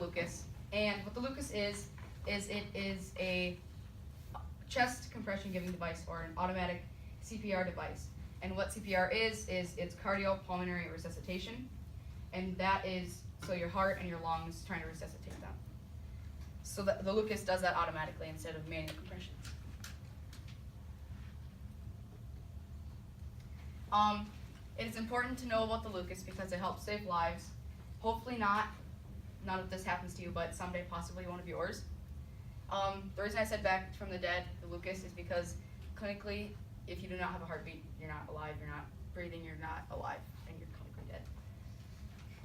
Lucas, and what the Lucas is it is a chest compression giving device or an automatic CPR device. And what CPR is it's cardiopulmonary resuscitation, and that is so your heart and your lungs trying to resuscitate them. So the Lucas does that automatically instead of manual compression. It is important to know about the Lucas because it helps save lives. Hopefully none of this happens to you, but someday possibly one of yours. The reason I said back from the dead, the Lucas, is because clinically, if you do not have a heartbeat, you're not alive, you're not breathing, you're not alive, and you're clinically dead.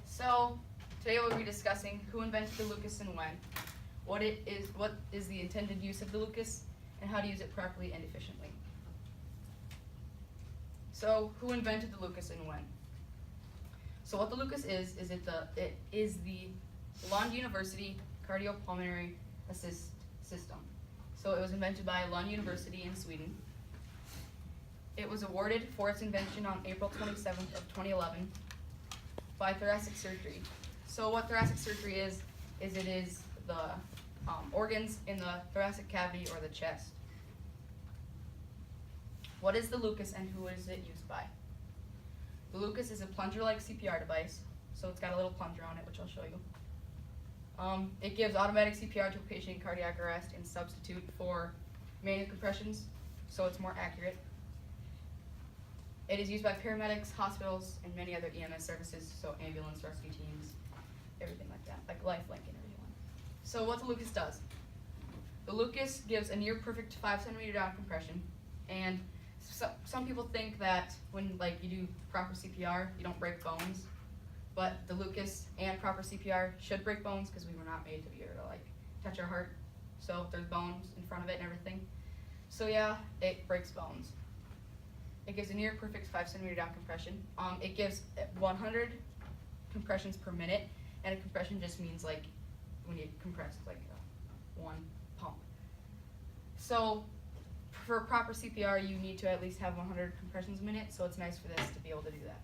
So today we'll be discussing who invented the Lucas and when, what is the intended use of the Lucas, and how to use it properly and efficiently. So who invented the Lucas and when? So what the Lucas is it is the Lund University Cardiopulmonary Assist System. So it was invented by Lund University in Sweden. It was awarded for its invention on April 27th of 2011 by thoracic surgery. So what thoracic surgery is it is the organs in the thoracic cavity or the chest. What is the Lucas and who is it used by? The Lucas is a plunger-like CPR device, so it's got a little plunger on it, which I'll show you. It gives automatic CPR to a patient in cardiac arrest in substitute for manual compressions, so it's more accurate. It is used by paramedics, hospitals, and many other EMS services, so ambulance, rescue teams, everything like that, like Lifelink and everyone. So what the Lucas does. The Lucas gives a near-perfect 5 centimeter down compression, and some people think that when you do proper CPR, you don't break bones. But the Lucas and proper CPR should break bones because we were not made to be able to touch our heart. So there's bones in front of it and everything. So yeah, it breaks bones. It gives a near perfect 5 centimeter down compression. It gives 100 compressions per minute, and a compression just means when you compress, it's one pump. So for proper CPR, you need to at least have 100 compressions a minute. So it's nice for this to be able to do that.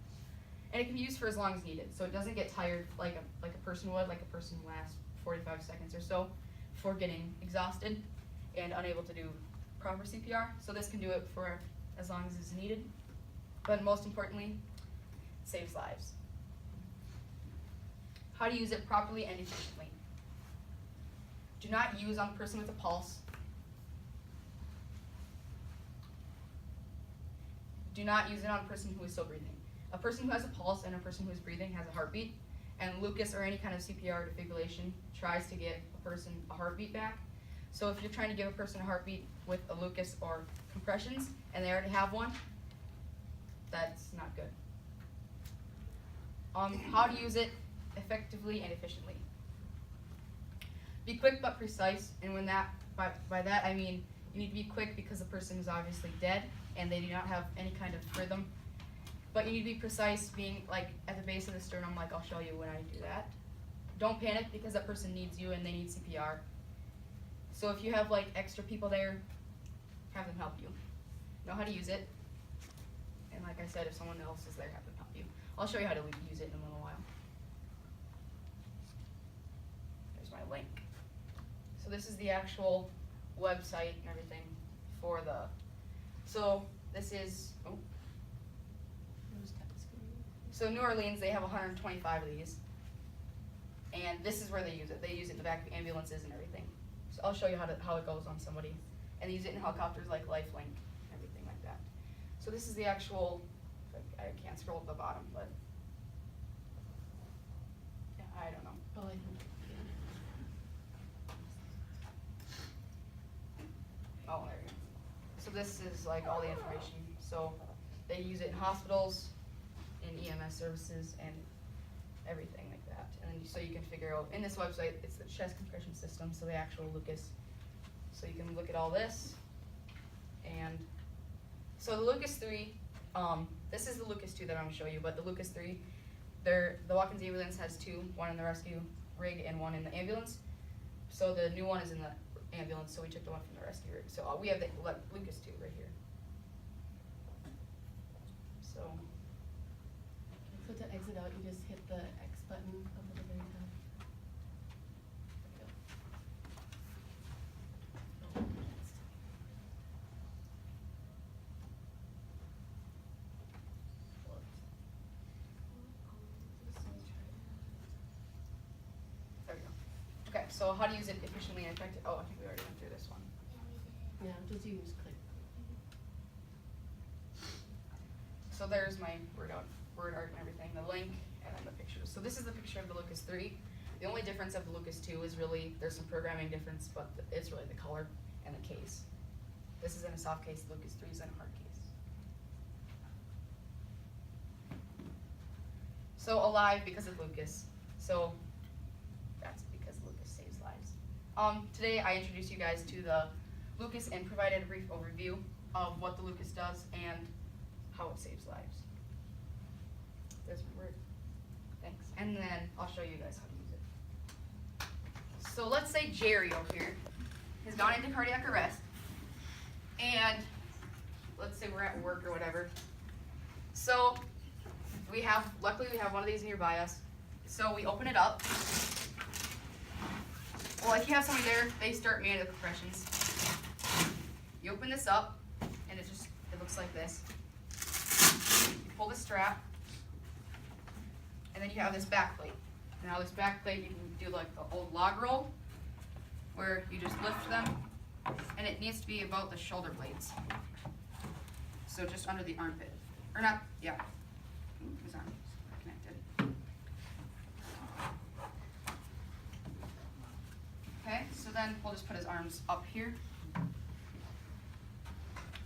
And it can be used for as long as needed, so it doesn't get tired like a person would, like a person who lasts 45 seconds or so before getting exhausted and unable to do proper CPR. So this can do it for as long as is needed, but most importantly, it saves lives. How to use it properly and efficiently. Do not use on a person with a pulse. Do not use it on a person who is still breathing. A person who has a pulse and a person who is breathing has a heartbeat, and Lucas or any kind of CPR defibrillation tries to get a person a heartbeat back. So if you're trying to give a person a heartbeat with a Lucas or compressions and they already have one, that's not good. How to use it effectively and efficiently. Be quick but precise, and by that I mean you need to be quick because the person is obviously dead and they do not have any kind of rhythm. But you need to be precise, being at the base of the sternum, I'll show you when I do that. Don't panic because that person needs you and they need CPR. So if you have extra people there, have them help you. Know how to use it. And like I said, if someone else is there, have them help you. I'll show you how to use it in a little while. There's my link. So this is the actual website and everything for so this is, so New Orleans, they have 125 of these, and this is where they use it. They use it in the back of ambulances and everything. So I'll show you how it goes on somebody. And they use it in helicopters like Lifelink, everything like that. So this is the actual, I can't scroll to the bottom, but yeah, I don't know. Oh, I think. Oh, there you go. So this is all the information. So they use it in hospitals, in EMS services, and everything like that. And then so you can figure out, in this website, it's the chest compression system, so the actual Lucas. So you can look at all this. And so the Lucas 3, this is the Lucas 2 that I'm going to show you, but the Lucas 3, the Watkins ambulance has 2, one in the rescue rig and one in the ambulance. So the new one is in the ambulance, so we took the one from the rescue rig. So we have the Lucas 2 right here. So So to exit out, you just hit the X button up at the very top. So how to use it efficiently and effectively. Oh, I think we already went through this one. Yeah, just use click. So there's my word art and everything, the link, and then the pictures. So this is the picture of the Lucas 3. The only difference of the Lucas 2 is really, there's some programming difference, but it's really the color and the case. This is in a soft case, the Lucas 3 is in a hard case. So alive because of Lucas. So that's because Lucas saves lives. Today I introduced you guys to the Lucas and provided a brief overview of what the Lucas does and how it saves lives. There's my word. Thanks. And then I'll show you guys how to use it. So let's say Jerry over here has gone into cardiac arrest, and let's say we're at work or whatever. So luckily we have one of these nearby us. So we open it up. Well, if you have somebody there, they start manual compressions. You open this up, and it looks like this. You pull the strap, and then you have this back plate. Now this back plate, you can do like the old log roll, where you just lift them, and it needs to be about the shoulder blades. So just under the armpit, or not, yeah. His arms are connected. Okay, so then we'll just put his arms up here.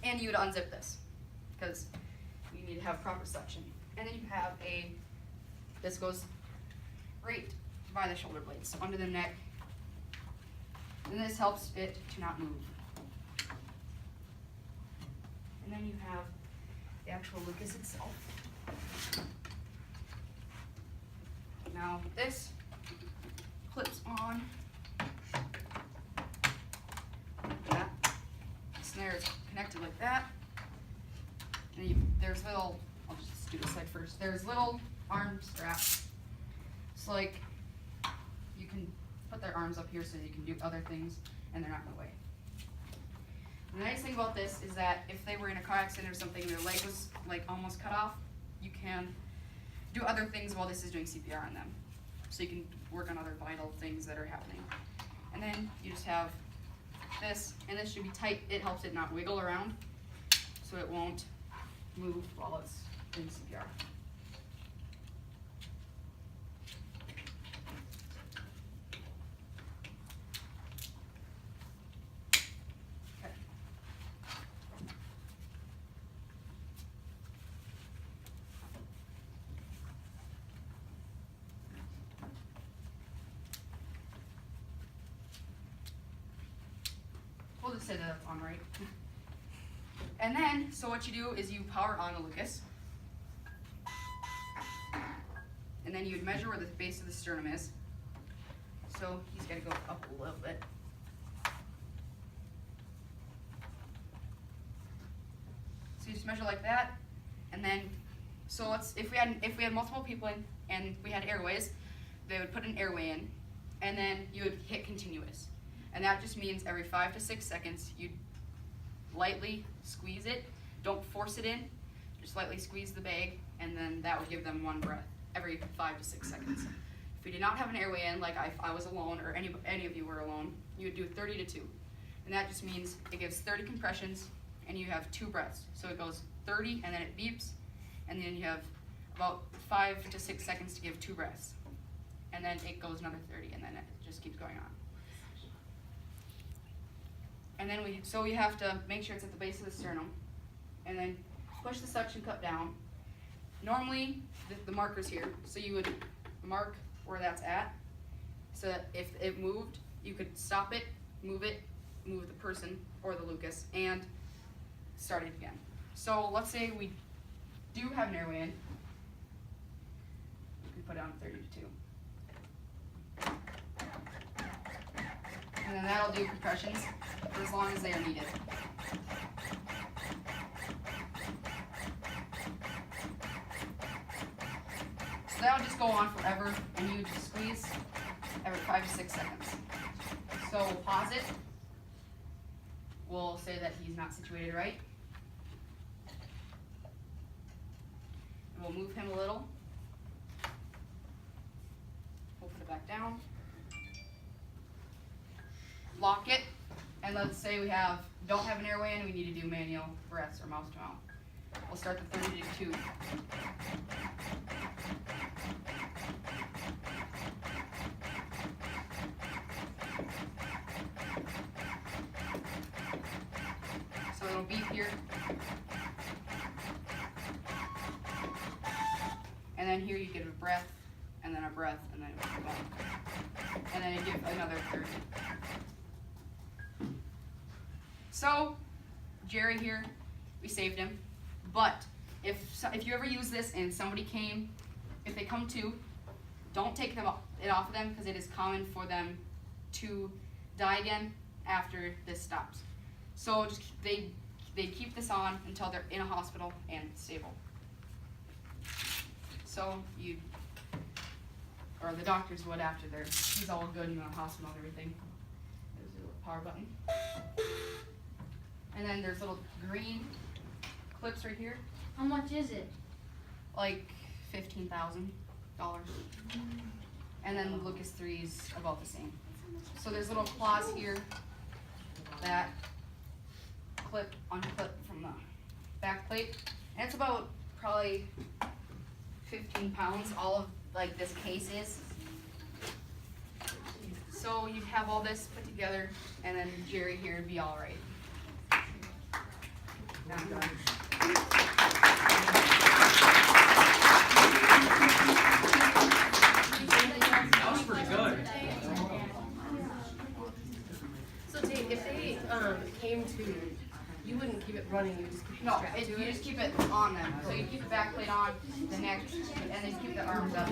And you would unzip this, because you need to have proper suction. And then you have this goes right by the shoulder blades, so under the neck. And this helps it to not move. And then you have the actual Lucas itself. Now this clips on like that. The snare is connected like that. And there's little, I'll just do this side first. There's little arm straps. So like you can put their arms up here so you can do other things and they're not in the way. The nice thing about this is that if they were in a car accident or something and their leg was like almost cut off, you can do other things while this is doing CPR on them. So you can work on other vital things that are happening. And then you just have this, and this should be tight. It helps it not wiggle around so it won't move while it's in CPR. Okay. We'll just say that that's on right. And then, so what you do is you power on the Lucas. And then you would measure where the base of the sternum is. So he's got to go up a little bit. So you just measure like that. And then, so if we had multiple people in and we had airways, they would put an airway in, and then you would hit continuous. And that just means every 5 to 6 seconds, you'd lightly squeeze it. Don't force it in. Just lightly squeeze the bag, and then that would give them one breath every 5 to 6 seconds. If we did not have an airway in, like I was alone, or any of you were alone, you would do 30 to 2. And that just means it gives 30 compressions, and you have 2 breaths. So it goes 30, and then it beeps, and then you have about 5 to 6 seconds to give 2 breaths. And then it goes another 30, and then it just keeps going on. And then you have to make sure it's at the base of the sternum, and then push the suction cup down. Normally, the marker's here, so you would mark where that's at, so that if it moved, you could stop it, move the person or the Lucas, and start it again. So let's say we do have an airway in. We put it on 30 to 2. And then that'll do compressions for as long as they are needed. So that'll just go on forever, and you just squeeze every 5 to 6 seconds. So we'll pause it. We'll say that he's not situated right. And we'll move him a little. We'll put it back down. lock it, and let's say we don't have an airway in, we need to do manual breaths or mouth to mouth. We'll start the 30 to 2. So it'll beep here. And then here you get a breath, and then a breath, and then a bump. And then you give another 30. So, Jerry here, we saved him. But if you ever use this and somebody came, if they come to, don't take it off of them, because it is common for them to die again after this stops. So just they keep this on until they're in a hospital and stable. So the doctors would after he's all good in the hospital and everything. There's a little power button. And then there's little green clips right here, How much is it? like $15,000. And then the Lucas 3's about the same. So there's little claws here that clip, unclip from the back plate. And it's about probably 15 pounds, all of like this case is. So you'd have all this put together, and then Jerry here would be all right. Now I'm done. That was pretty good. So Tate, if they came to, you wouldn't keep it running, you would just keep it No, strapped to you it? just keep it on them. So you keep the back plate on, the neck, and then keep the arms up.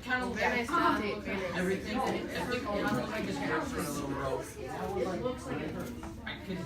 Kind of very nice stuff, Tate, very nice. Everything, I just grabbed for a little rope. It looks like it hurts. I could